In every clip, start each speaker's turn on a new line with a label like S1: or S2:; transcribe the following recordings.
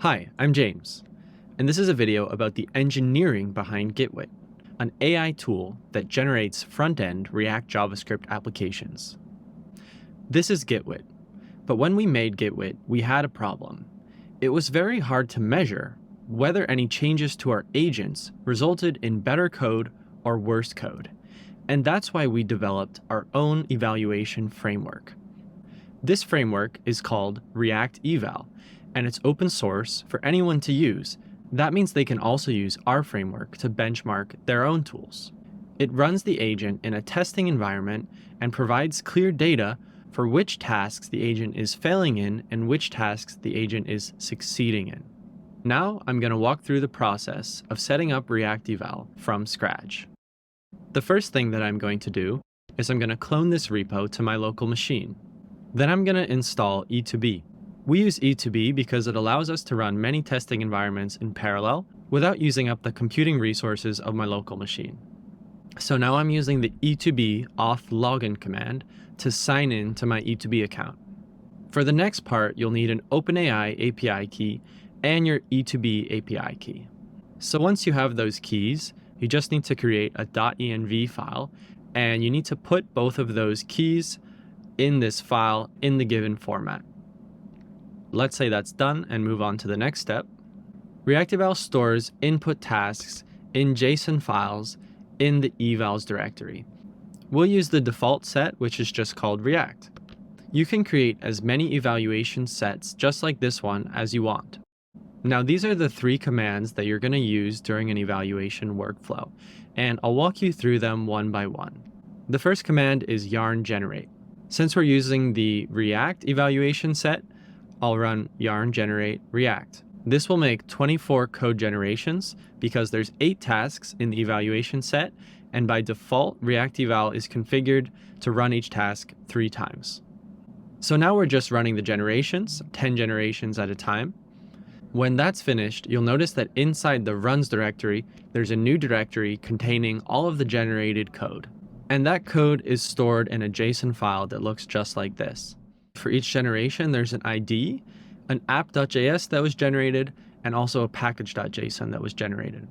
S1: Hi, I'm James, and this is a video about the engineering behind Gitwit, an AI tool that generates front-end React JavaScript applications. This is Gitwit, but when we made Gitwit, we had a problem. It was very hard to measure whether any changes to our agents resulted in better code or worse code, and that's why we developed our own evaluation framework. This framework is called ReactEval, and it's open source for anyone to use. That means they can also use our framework to benchmark their own tools. It runs the agent in a testing environment and provides clear data for which tasks the agent is failing in and which tasks the agent is succeeding in. Now I'm going to walk through the process of setting up ReactEval from scratch. The first thing that I'm going to do is I'm going to clone this repo to my local machine. Then I'm going to install E2B. We use E2B because it allows us to run many testing environments in parallel without using up the computing resources of my local machine. So now I'm using the E2B auth login command to sign in to my E2B account. For the next part, you'll need an OpenAI API key and your E2B API key. So once you have those keys, you just need to create a .env file, and you need to put both of those keys in this file in the given format. Let's say that's done and move on to the next step. ReactEval stores input tasks in JSON files in the evals directory. We'll use the default set, which is just called React. You can create as many evaluation sets just like this one as you want. Now these are the three commands that you're going to use during an evaluation workflow, and I'll walk you through them one by one. The first command is yarn generate. Since we're using the React evaluation set, I'll run yarn generate react. This will make 24 code generations because there's 8 tasks in the evaluation set, and by default, ReactEval is configured to run each task 3 times. So now we're just running the generations, 10 generations at a time. When that's finished, you'll notice that inside the runs directory, there's a new directory containing all of the generated code. And that code is stored in a JSON file that looks just like this. For each generation, there's an ID, an app.js that was generated, and also a package.json that was generated.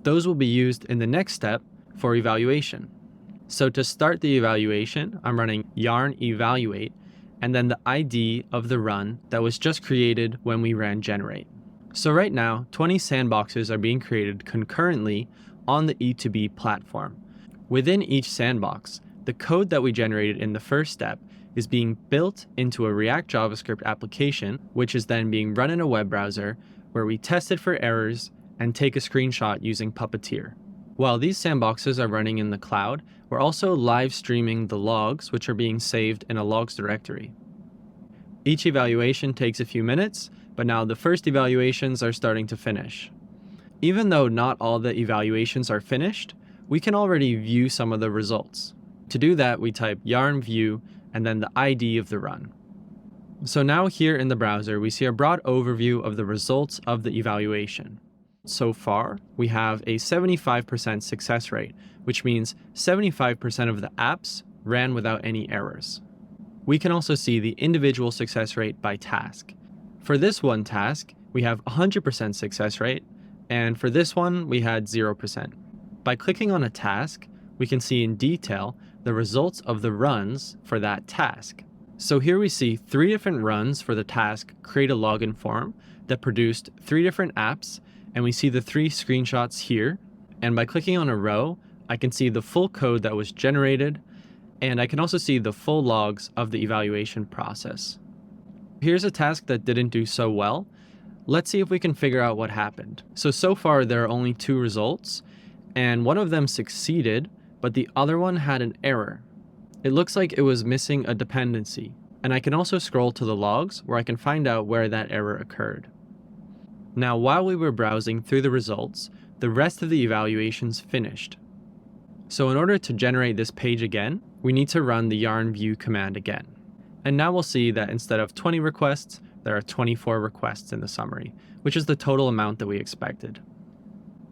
S1: Those will be used in the next step for evaluation. So to start the evaluation, I'm running yarn evaluate, and then the ID of the run that was just created when we ran generate. So right now, 20 sandboxes are being created concurrently on the E2B platform. Within each sandbox, the code that we generated in the first step is being built into a React JavaScript application, which is then being run in a web browser where we test it for errors and take a screenshot using Puppeteer. While these sandboxes are running in the cloud, we're also live streaming the logs, which are being saved in a logs directory. Each evaluation takes a few minutes, but now the first evaluations are starting to finish. Even though not all the evaluations are finished, we can already view some of the results. To do that, we type yarn view and then the ID of the run. So now here in the browser, we see a broad overview of the results of the evaluation. So far, we have a 75% success rate, which means 75% of the apps ran without any errors. We can also see the individual success rate by task. For this one task, we have 100% success rate, and for this one, we had 0%. By clicking on a task, we can see in detail the results of the runs for that task. So here we see 3 different runs for the task create a login form that produced 3 different apps, and we see the 3 screenshots here. And by clicking on a row, I can see the full code that was generated, and I can also see the full logs of the evaluation process. Here's a task that didn't do so well. Let's see if we can figure out what happened. So far there are only 2 results, and one of them succeeded, but the other one had an error. It looks like it was missing a dependency, and I can also scroll to the logs where I can find out where that error occurred. Now, while we were browsing through the results, the rest of the evaluations finished. So in order to generate this page again, we need to run the yarn view command again. And now we'll see that instead of 20 requests, there are 24 requests in the summary, which is the total amount that we expected.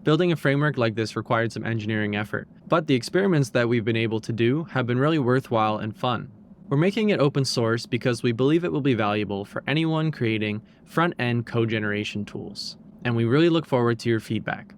S1: Building a framework like this required some engineering effort, but the experiments that we've been able to do have been really worthwhile and fun. We're making it open source because we believe it will be valuable for anyone creating front-end code generation tools, and we really look forward to your feedback.